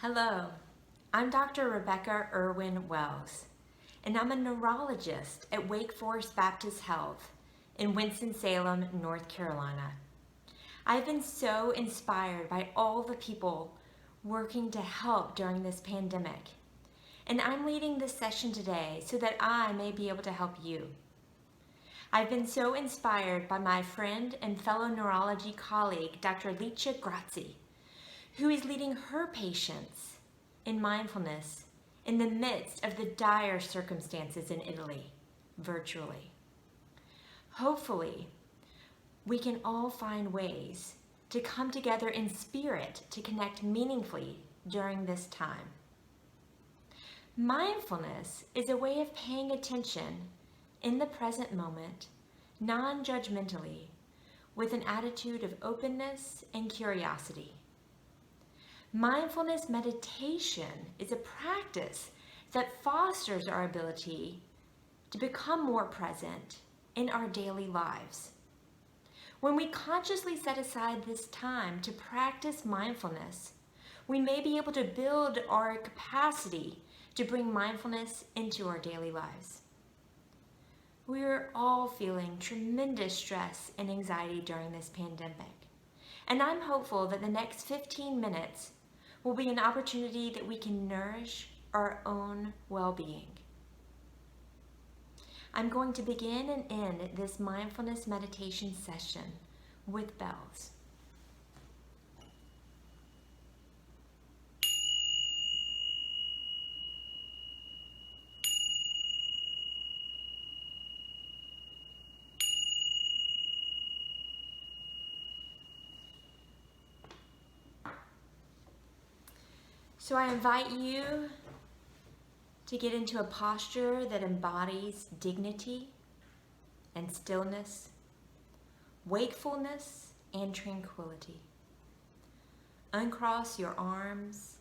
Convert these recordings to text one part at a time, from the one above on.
Hello, I'm Dr. Rebecca Irwin Wells, and I'm a neurologist at Wake Forest Baptist Health in Winston-Salem, North Carolina. I've been so inspired by all the people working to help during this pandemic, and I'm leading this session today so that I may be able to help you. I've been so inspired by my friend and fellow neurology colleague, Dr. Licia Grazzi, who is leading her patients in mindfulness in the midst of the dire circumstances in Italy, virtually. Hopefully, we can all find ways to come together in spirit to connect meaningfully during this time. Mindfulness is a way of paying attention in the present moment, non-judgmentally, with an attitude of openness and curiosity. Mindfulness meditation is a practice that fosters our ability to become more present in our daily lives. When we consciously set aside this time to practice mindfulness, we may be able to build our capacity to bring mindfulness into our daily lives. We are all feeling tremendous stress and anxiety during this pandemic, and I'm hopeful that the next 15 minutes will be an opportunity that we can nourish our own well-being. I'm going to begin and end this mindfulness meditation session with bells. So I invite you to get into a posture that embodies dignity and stillness, wakefulness and tranquility. Uncross your arms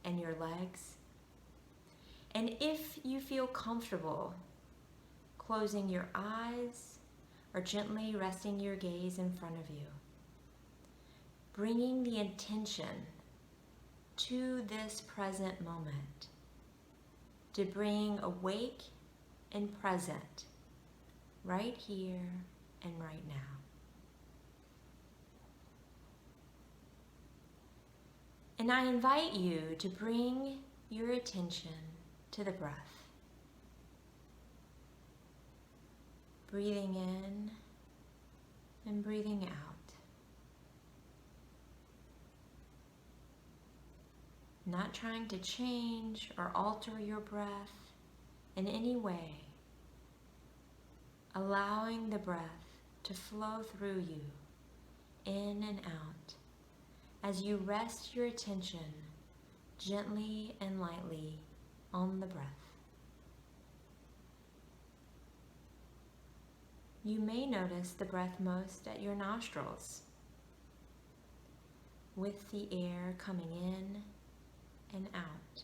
and your legs. And if you feel comfortable, closing your eyes or gently resting your gaze in front of you, bringing the intention to this present moment, to bring awake and present right here and right now. And I invite you to bring your attention to the breath. Breathing in and breathing out. Not trying to change or alter your breath in any way. Allowing the breath to flow through you, in and out, as you rest your attention gently and lightly on the breath. You may notice the breath most at your nostrils, with the air coming in and out.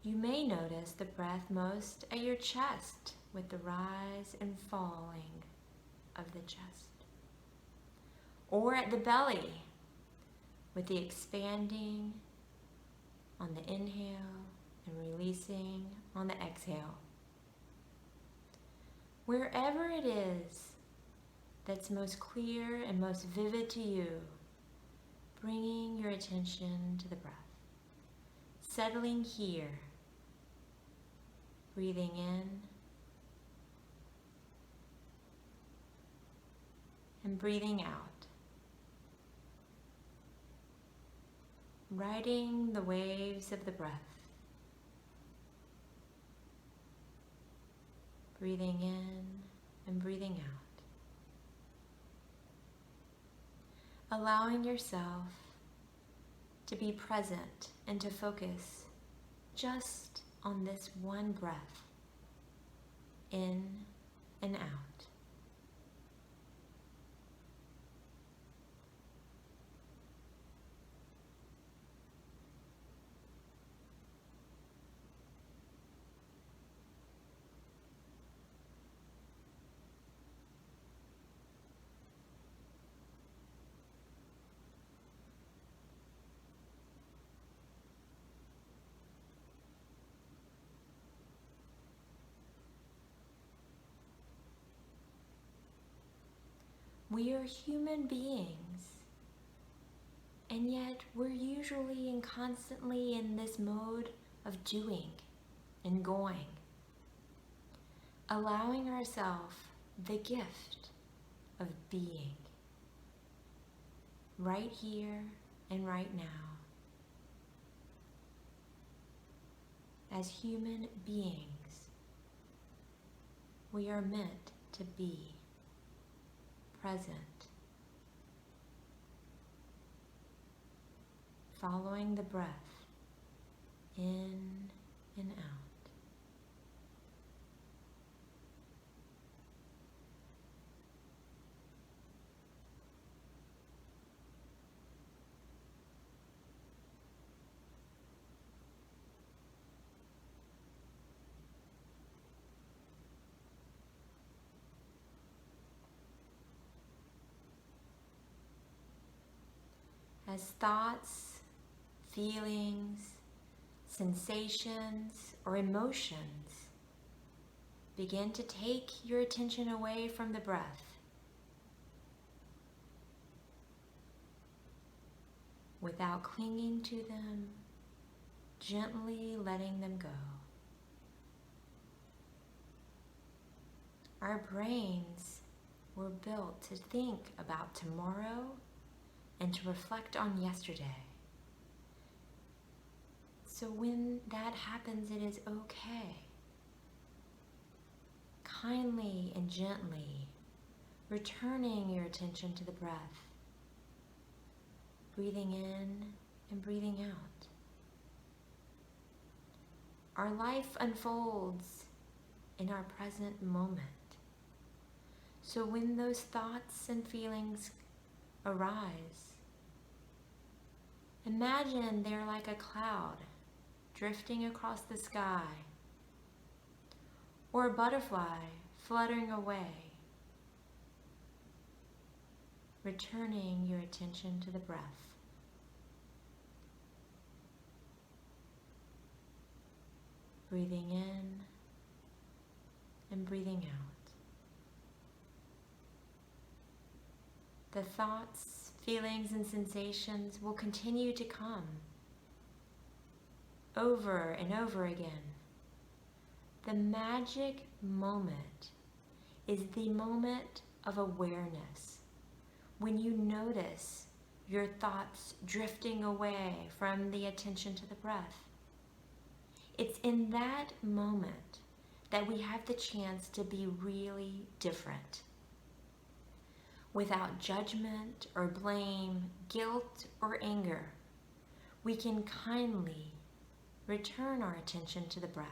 You may notice the breath most at your chest, with the rise and falling of the chest. Or at the belly, with the expanding on the inhale and releasing on the exhale. Wherever it is that's most clear and most vivid to you, bringing your attention to the breath. Settling here. Breathing in and breathing out. Riding the waves of the breath. Breathing in and breathing out. Allowing yourself to be present and to focus just on this one breath, in and out. We are human beings, and yet we're usually and constantly in this mode of doing and going, allowing ourselves the gift of being right here and right now. As human beings, we are meant to be present, following the breath in and out. As thoughts, feelings, sensations, or emotions begin to take your attention away from the breath, without clinging to them, gently letting them go. Our brains were built to think about tomorrow and to reflect on yesterday. So when that happens, it is okay. Kindly and gently returning your attention to the breath, breathing in and breathing out. Our life unfolds in our present moment. So when those thoughts and feelings arise, imagine they're like a cloud drifting across the sky, or a butterfly fluttering away, returning your attention to the breath. Breathing in and breathing out. The thoughts, feelings, and sensations will continue to come over and over again. The magic moment is the moment of awareness, when you notice your thoughts drifting away from the attention to the breath. It's in that moment that we have the chance to be really different. Without judgment or blame, guilt or anger, we can kindly return our attention to the breath.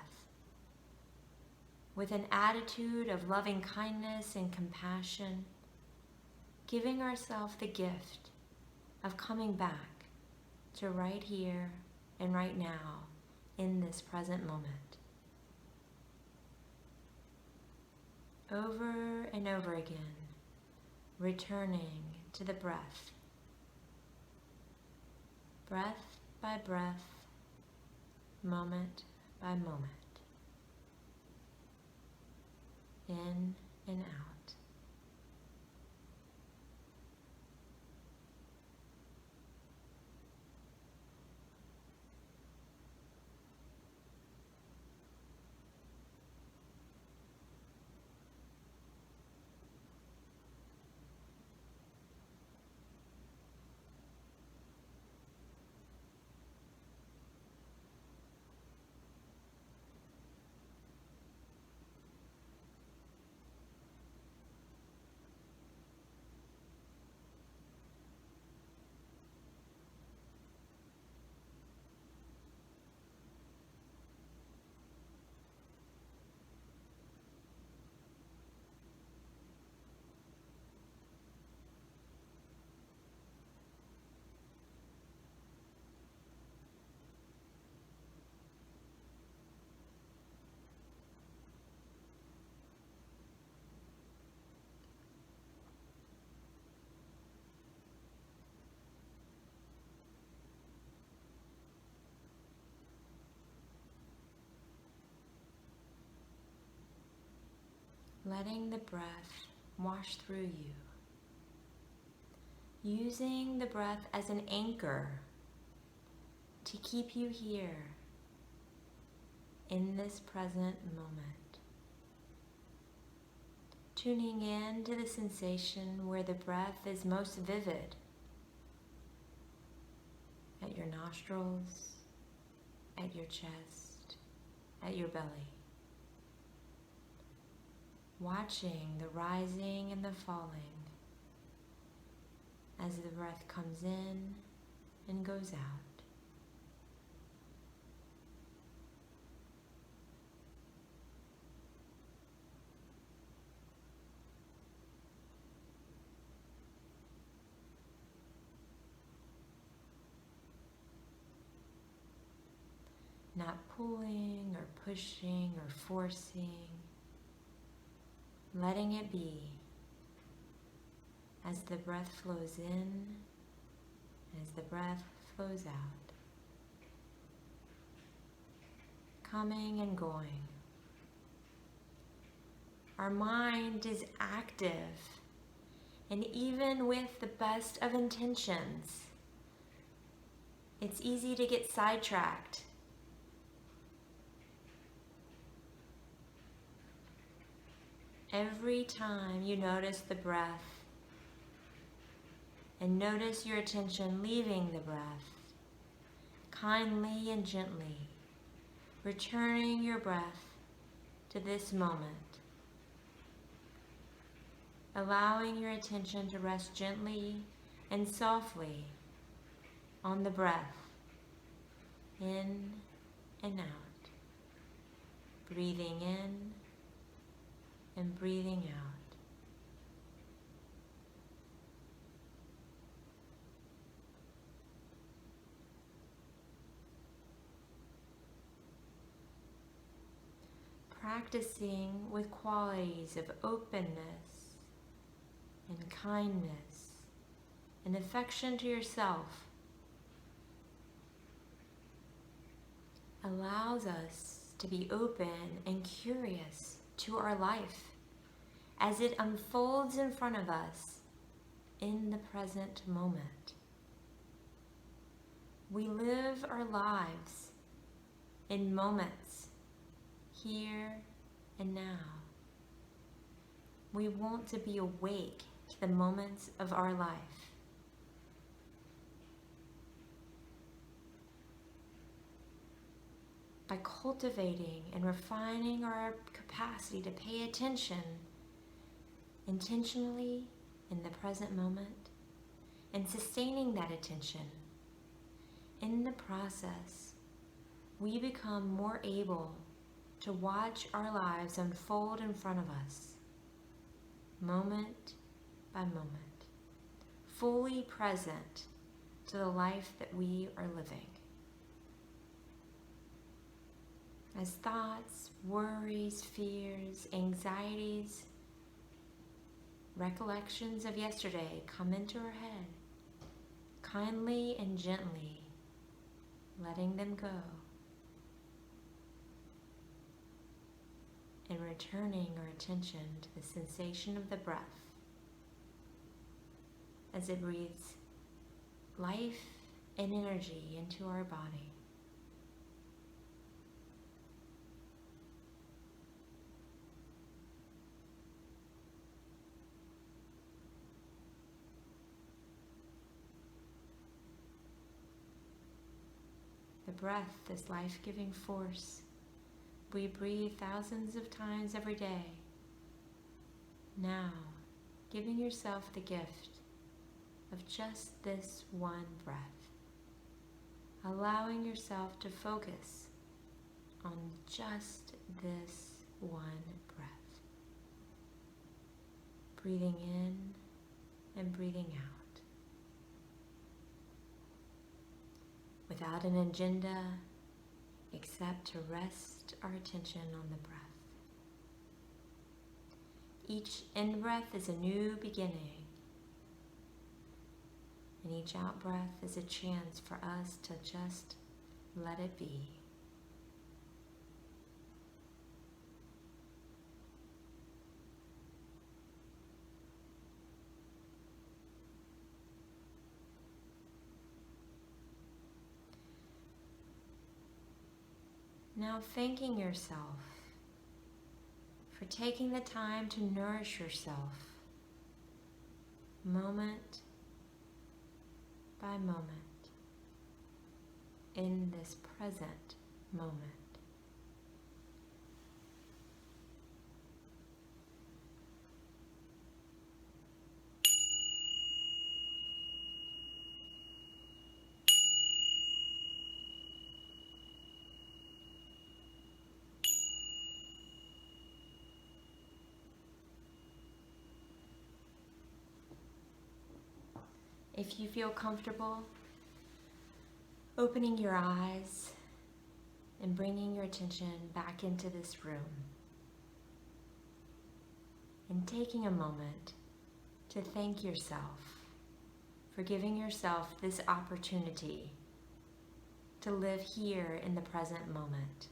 With an attitude of loving kindness and compassion, giving ourselves the gift of coming back to right here and right now in this present moment. Over and over again, returning to the breath. Breath by breath, moment by moment. In and out. Letting the breath wash through you, using the breath as an anchor to keep you here in this present moment. Tuning in to the sensation where the breath is most vivid, at your nostrils, at your chest, at your belly. Watching the rising and the falling as the breath comes in and goes out. Not pulling or pushing or forcing, letting it be as the breath flows in and as the breath flows out, coming and going. Our mind is active, and even with the best of intentions, it's easy to get sidetracked. Every time you notice the breath and notice your attention leaving the breath, kindly and gently returning your breath to this moment, allowing your attention to rest gently and softly on the breath, in and out, breathing in and breathing out. Practicing with qualities of openness and kindness and affection to yourself allows us to be open and curious to our life as it unfolds in front of us in the present moment. We live our lives in moments, here and now. We want to be awake to the moments of our life. By cultivating and refining our capacity to pay attention intentionally in the present moment and sustaining that attention, in the process, we become more able to watch our lives unfold in front of us, moment by moment, fully present to the life that we are living. As thoughts, worries, fears, anxieties, recollections of yesterday come into our head, kindly and gently letting them go and returning our attention to the sensation of the breath as it breathes life and energy into our body. The breath, this life-giving force, we breathe thousands of times every day. Now, giving yourself the gift of just this one breath, allowing yourself to focus on just this one breath, breathing in and breathing out. Without an agenda, except to rest our attention on the breath. Each in-breath is a new beginning, and each out-breath is a chance for us to just let it be. Now thanking yourself for taking the time to nourish yourself moment by moment in this present moment. If you feel comfortable, opening your eyes and bringing your attention back into this room and taking a moment to thank yourself for giving yourself this opportunity to live here in the present moment.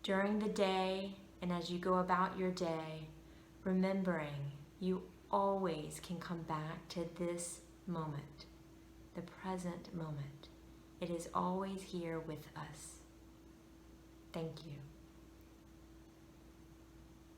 During the day and as you go about your day, remembering you always can come back to this moment, the present moment. It is always here with us. Thank you.